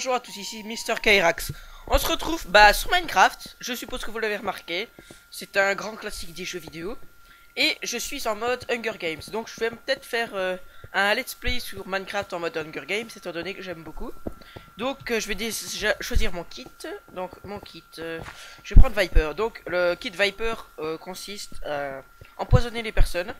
bonjour à tous, ici Mister Kyrax. On se retrouve sur Minecraft, je suppose que vous l'avez remarqué. C'est un grand classique des jeux vidéo. Et je suis en mode Hunger Games, donc je vais peut-être faire un let's play sur Minecraft en mode Hunger Games, étant donné que j'aime beaucoup. Donc je vais déjà choisir mon kit. Donc mon kit, je vais prendre Viper. Donc le kit Viper consiste à empoisonner les personnes.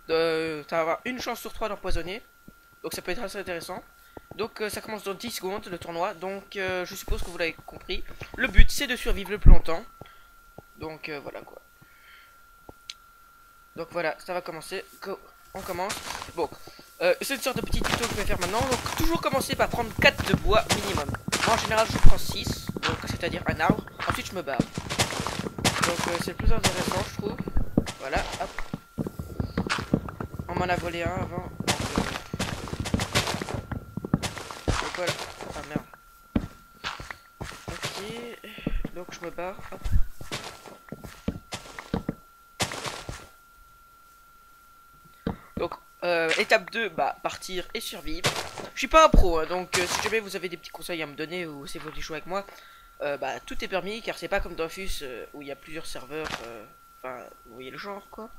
Tu vas avoir une chance sur 3 d'empoisonner. Donc ça peut être assez intéressant. Donc ça commence dans 10 secondes le tournoi. Donc je suppose que vous l'avez compris. Le but c'est de survivre le plus longtemps. Donc voilà quoi. Donc voilà, ça va commencer. On commence. Bon, c'est une sorte de petit tuto que je vais faire maintenant. Donc toujours commencer par prendre 4 de bois minimum. Moi en général je prends 6, donc c'est-à-dire un arbre. Ensuite je me barre. Donc c'est le plus intéressant je trouve. Voilà, hop. On m'en a volé un avant. Donc voilà. Ah merde. Ok. Donc je me barre. Hop. Donc étape 2, partir et survivre. Je suis pas un pro, hein, donc si jamais vous avez des petits conseils à me donner ou si vous voulez jouer avec moi, tout est permis car c'est pas comme Dofus où il y a plusieurs serveurs. Enfin, vous voyez le genre quoi.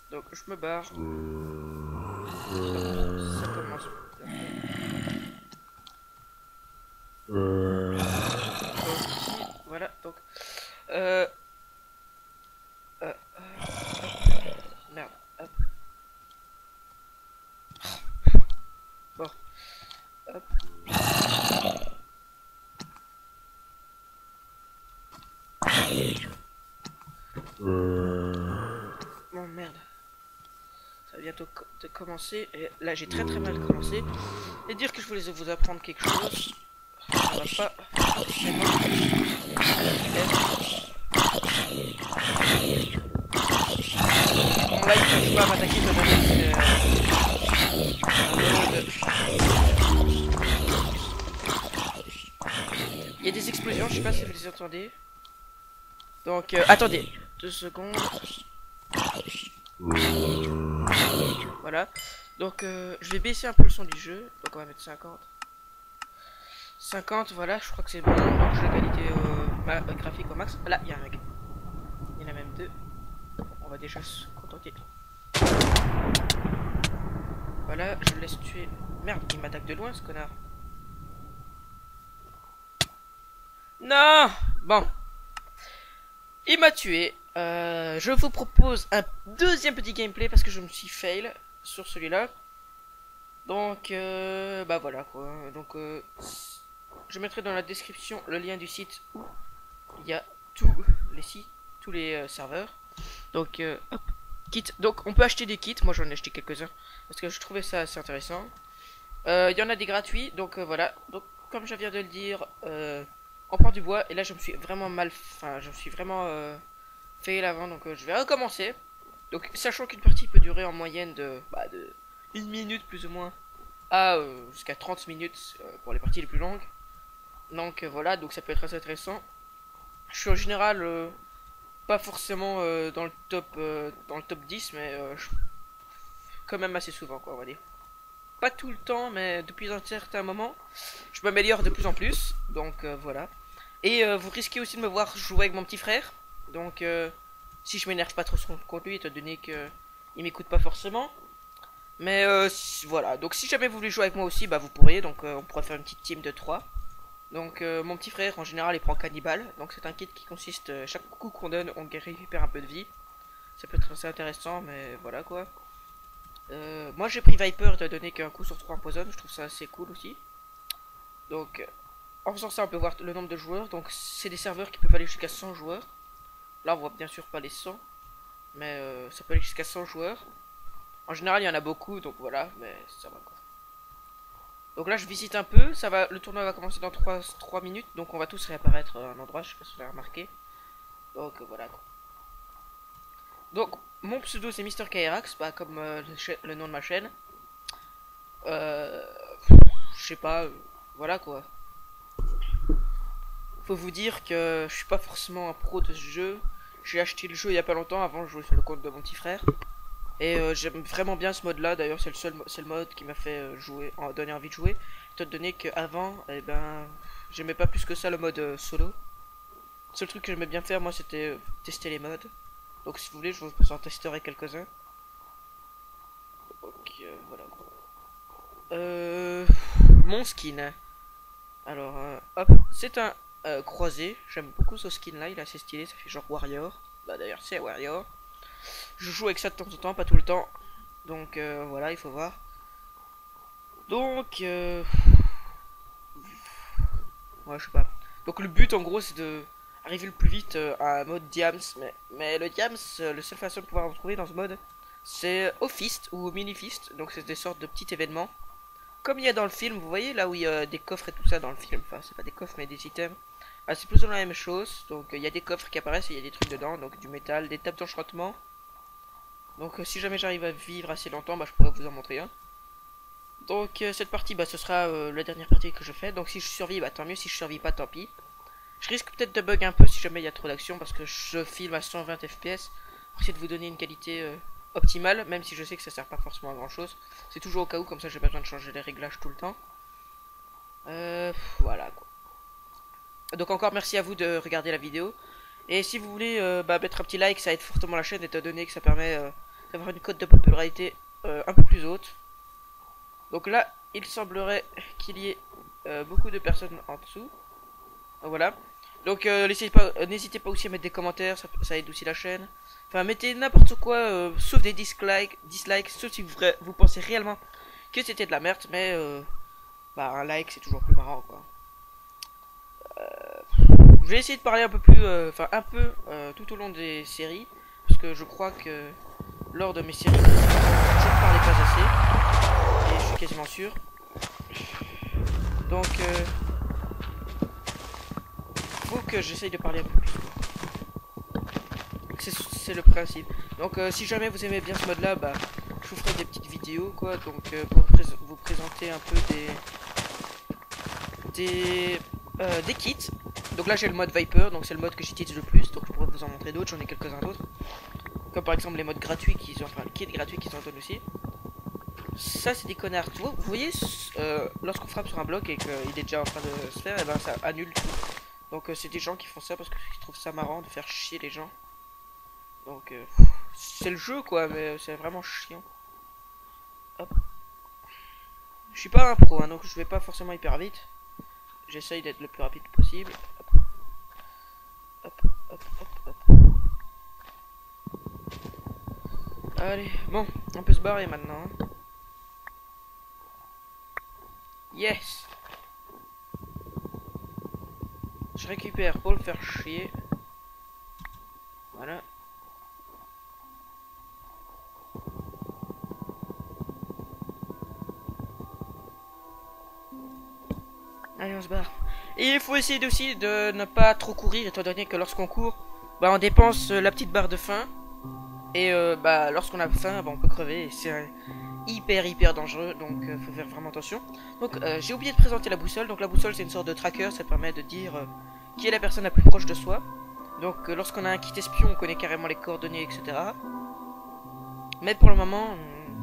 Donc je me barre. Ça commence. Donc ici, voilà, donc merde, hop. Bon, hop. Bon merde. Ça va bientôt de commencer. Et là j'ai très mal commencé. Et dire que je voulais vous apprendre quelque chose. Ça va pas forcément. Bon là il ne pas m'attaquer il y a des explosions, je sais pas si vous les entendez. Donc attendez, 2 secondes. Voilà. Donc je vais baisser un peu le son du jeu. Donc on va mettre 50. 50, voilà, je crois que c'est bon. Donc j'ai la qualité graphique au max. Là, il y a un mec. Il y en a même 2. On va déjà se contenter. Voilà, je le laisse tuer. Merde, il m'attaque de loin ce connard. Non. Bon. Il m'a tué. Je vous propose un deuxième petit gameplay parce que je me suis fail sur celui-là. Donc, voilà quoi. Donc, je mettrai dans la description le lien du site où il y a tous les sites, tous les serveurs. Donc, hop, kit. Donc, on peut acheter des kits. Moi, j'en ai acheté quelques-uns parce que je trouvais ça assez intéressant. Il y en a des gratuits. Donc, voilà. Donc, comme je viens de le dire, on prend du bois. Et là, je me suis vraiment je me suis vraiment fail avant. Donc, je vais recommencer. Donc, sachant qu'une partie peut durer en moyenne de 1 minute plus ou moins à jusqu'à 30 minutes pour les parties les plus longues. Donc voilà, donc ça peut être très intéressant. Je suis en général pas forcément dans le top 10, mais quand même assez souvent quoi, on va dire. Pas tout le temps, mais depuis un certain moment, je m'améliore de plus en plus. Donc voilà. Et vous risquez aussi de me voir jouer avec mon petit frère. Donc si je m'énerve pas trop contre lui, étant donné que il m'écoute pas forcément. Mais voilà, donc si jamais vous voulez jouer avec moi aussi, vous pourrez, donc on pourrait faire une petite team de 3. Donc mon petit frère en général il prend cannibale, donc c'est un kit qui consiste, chaque coup qu'on donne on récupère un peu de vie. Ça peut être assez intéressant, mais voilà quoi. Moi j'ai pris Viper de donner qu'un coup sur 3 empoisonne, je trouve ça assez cool aussi. Donc en faisant ça on peut voir le nombre de joueurs, donc c'est des serveurs qui peuvent aller jusqu'à 100 joueurs. Là on voit bien sûr pas les 100, mais ça peut aller jusqu'à 100 joueurs. En général, il y en a beaucoup, donc voilà, mais ça va quoi. Donc là, je visite un peu, ça va, le tournoi va commencer dans 3 minutes, donc on va tous réapparaître à un endroit, je sais pas si vous l'avez remarqué. Donc voilà quoi. Donc, mon pseudo c'est Mister Kyrax, comme le nom de ma chaîne. Je sais pas, voilà quoi. Faut vous dire que je suis pas forcément un pro de ce jeu. J'ai acheté le jeu il y a pas longtemps, avant je jouais sur le compte de mon petit frère. Et j'aime vraiment bien ce mode là, d'ailleurs c'est le mode qui m'a fait donner envie de jouer. étant donné qu'avant, eh ben, j'aimais pas plus que ça le mode solo. Le seul truc que j'aimais bien faire, moi, c'était tester les modes. Donc si vous voulez, je vous en testerai quelques-uns. Ok, voilà. Mon skin. Alors, hop, c'est un croisé. J'aime beaucoup ce skin là, il est assez stylé, ça fait genre Warrior. Bah d'ailleurs, c'est Warrior. Je joue avec ça de temps en temps, pas tout le temps. Donc voilà, il faut voir. Donc, ouais, je sais pas. Donc le but en gros, c'est de arriver le plus vite à un mode Diams. Mais le Diams, la seule façon de pouvoir en trouver dans ce mode, c'est au Fist ou au Mini Fist. Donc c'est des sortes de petits événements. Comme il y a dans le film, vous voyez là où il y a des coffres et tout ça dans le film. Enfin, c'est pas des coffres mais des items. Ah, c'est plus ou moins la même chose. Donc il y a des coffres qui apparaissent et il y a des trucs dedans. Donc du métal, des tables d'enchantement. Donc si jamais j'arrive à vivre assez longtemps, bah je pourrais vous en montrer un. Donc cette partie, bah ce sera la dernière partie que je fais. Donc si je survis, bah tant mieux. Si je survis pas, tant pis. Je risque peut-être de bug un peu si jamais il y a trop d'action parce que je filme à 120 fps pour essayer de vous donner une qualité optimale, même si je sais que ça sert pas forcément à grand chose. C'est toujours au cas où, comme ça j'ai pas besoin de changer les réglages tout le temps. Voilà quoi. Donc encore merci à vous de regarder la vidéo. Et si vous voulez bah, mettre un petit like, ça aide fortement la chaîne étant donné que ça permet d'avoir une cote de popularité un peu plus haute. Donc là, il semblerait qu'il y ait beaucoup de personnes en dessous. Voilà. Donc n'hésitez pas aussi à mettre des commentaires, ça aide aussi la chaîne. Enfin, mettez n'importe quoi, sauf des dislikes, sauf si vous pensez réellement que c'était de la merde. Mais bah, un like, c'est toujours plus marrant, quoi. Je vais essayer de parler un peu plus, enfin un peu tout au long des séries, parce que je crois que lors de mes séries, je ne parlais pas assez, et je suis quasiment sûr. Donc, faut que j'essaye de parler un peu plus. C'est le principe. Donc, si jamais vous aimez bien ce mode-là, bah, je vous ferai des petites vidéos, quoi. Donc, pour vous présenter un peu des kits. Donc là j'ai le mode Viper, donc c'est le mode que j'utilise le plus, donc je pourrais vous en montrer d'autres, j'en ai quelques-uns d'autres. Comme par exemple les modes gratuits qui sont, enfin le kit gratuit qui s'en donne aussi. Ça c'est des connards, vous voyez, lorsqu'on frappe sur un bloc et qu'il est déjà en train de se faire, et ben ça annule tout. Donc c'est des gens qui font ça parce qu'ils trouvent ça marrant de faire chier les gens. Donc c'est le jeu quoi, mais c'est vraiment chiant. Hop. Je suis pas un pro, hein, donc je vais pas forcément hyper vite. J'essaye d'être le plus rapide possible. Hop, hop, hop, hop. Allez, bon, on peut se barrer maintenant. Yes. Je récupère pour le faire chier. Voilà. Allez, on se barre. Et il faut essayer aussi de ne pas trop courir, étant donné que lorsqu'on court, bah on dépense la petite barre de faim. Et bah lorsqu'on a faim, bah, on peut crever. Et c'est hyper dangereux, donc faut faire vraiment attention. Donc j'ai oublié de présenter la boussole. Donc la boussole c'est une sorte de tracker, ça permet de dire qui est la personne la plus proche de soi. Donc lorsqu'on a un kit espion, on connaît carrément les coordonnées, etc. Mais pour le moment,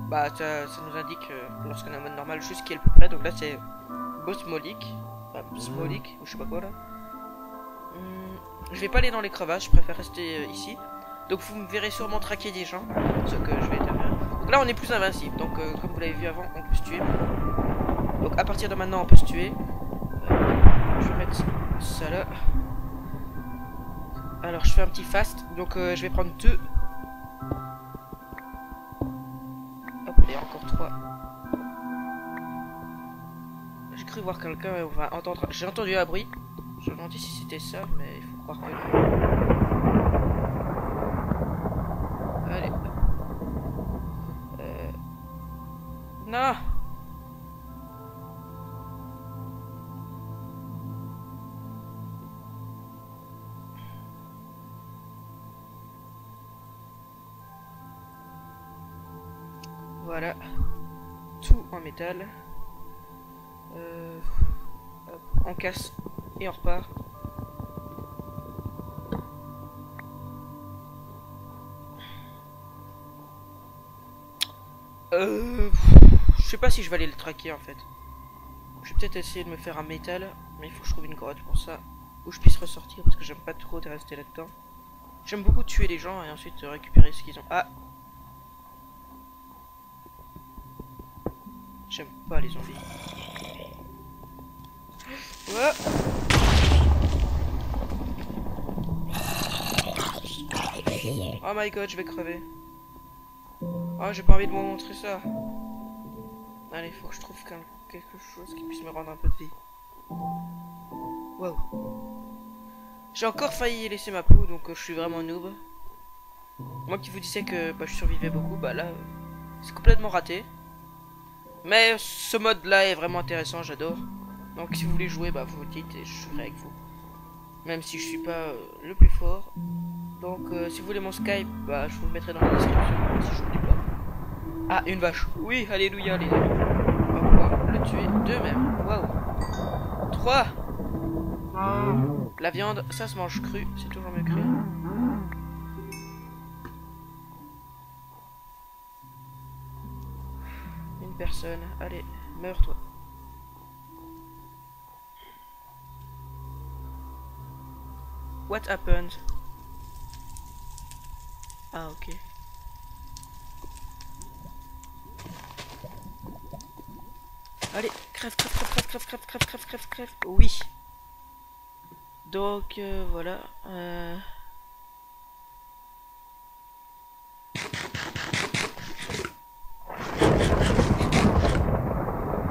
bah ça nous indique lorsqu'on est en mode normal juste qui est le plus près. Donc là c'est Bosmolik, Smolik, ou je sais pas quoi là. Je vais pas aller dans les crevasses, je préfère rester ici. Donc vous me verrez sûrement traquer des gens, ce que je vais faire. Donc là on est plus invincible, donc comme vous l'avez vu avant, on peut se tuer. Donc à partir de maintenant on peut se tuer. Je vais mettre ça là. Alors je fais un petit fast, donc je vais prendre 2. Hop, et encore 3. J'ai cru voir quelqu'un et on va entendre. J'ai entendu un bruit. Je me demandais si c'était ça, mais il faut croire que non. Allez. Non. Voilà. Tout en métal. Hop, on casse et on repart. Je sais pas si je vais aller le traquer en fait. Je vais peut-être essayer de me faire un métal, mais il faut que je trouve une grotte pour ça. Où je puisse ressortir parce que j'aime pas trop de rester là-dedans. J'aime beaucoup tuer les gens et ensuite récupérer ce qu'ils ont. Ah! J'aime pas les zombies. Ouais. Oh my god, je vais crever. Oh, j'ai pas envie de vous montrer ça. Allez, faut que je trouve quelque chose qui puisse me rendre un peu de vie. Wow. J'ai encore failli laisser ma peau, donc je suis vraiment noob. Moi qui vous disais que je survivais beaucoup, bah là, c'est complètement raté. Mais ce mode là est vraiment intéressant, j'adore. Donc si vous voulez jouer, bah vous me dites et je jouerai avec vous. Même si je suis pas le plus fort. Donc si vous voulez mon Skype, bah je vous le mettrai dans la description si je vous dis pas. Ah, une vache. Oui, alléluia les amis. On va pouvoir le tuer deux même. Waouh. 3. La viande, ça se mange cru, c'est toujours mieux cru. Une personne, allez, meurs-toi. What happened? Ah, ok. Allez, crève, crève, crève, crève, crève, crève, crève, crève, crève, crève. Oui. Donc, voilà.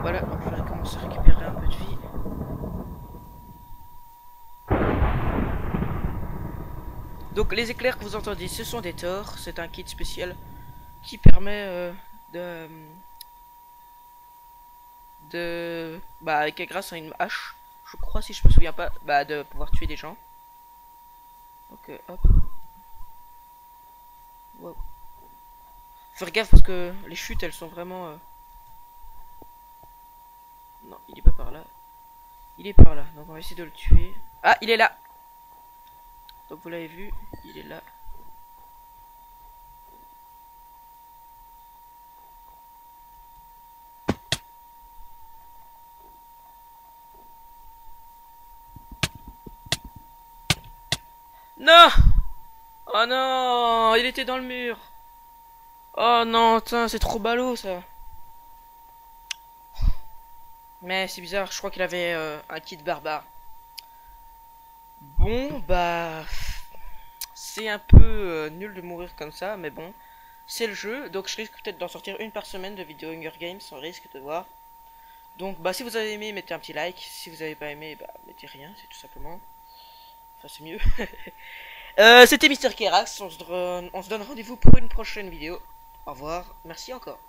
Voilà, donc je vais commencer à récupérer un peu de vie. Donc les éclairs que vous entendez, ce sont des Thor. C'est un kit spécial qui permet bah, grâce à une hache, je crois si je me souviens pas, bah de pouvoir tuer des gens. Donc hop. Wow. Faire gaffe parce que les chutes elles sont vraiment... Non, il est pas par là. Il est par là, donc on va essayer de le tuer. Ah, il est là. Donc vous l'avez vu, il est là. Non! Oh non! Il était dans le mur! Oh non, c'est trop ballot ça! Mais c'est bizarre, je crois qu'il avait un kit barbare. Bon, bah... C'est un peu nul de mourir comme ça, mais bon. C'est le jeu, donc je risque peut-être d'en sortir une par semaine de vidéo Hunger Games, on risque de voir. Donc, bah si vous avez aimé, mettez un petit like. Si vous avez pas aimé, bah mettez rien, c'est tout simplement. Enfin, c'est mieux. C'était Mister Kerax, on se donne rendez-vous pour une prochaine vidéo. Au revoir, merci encore.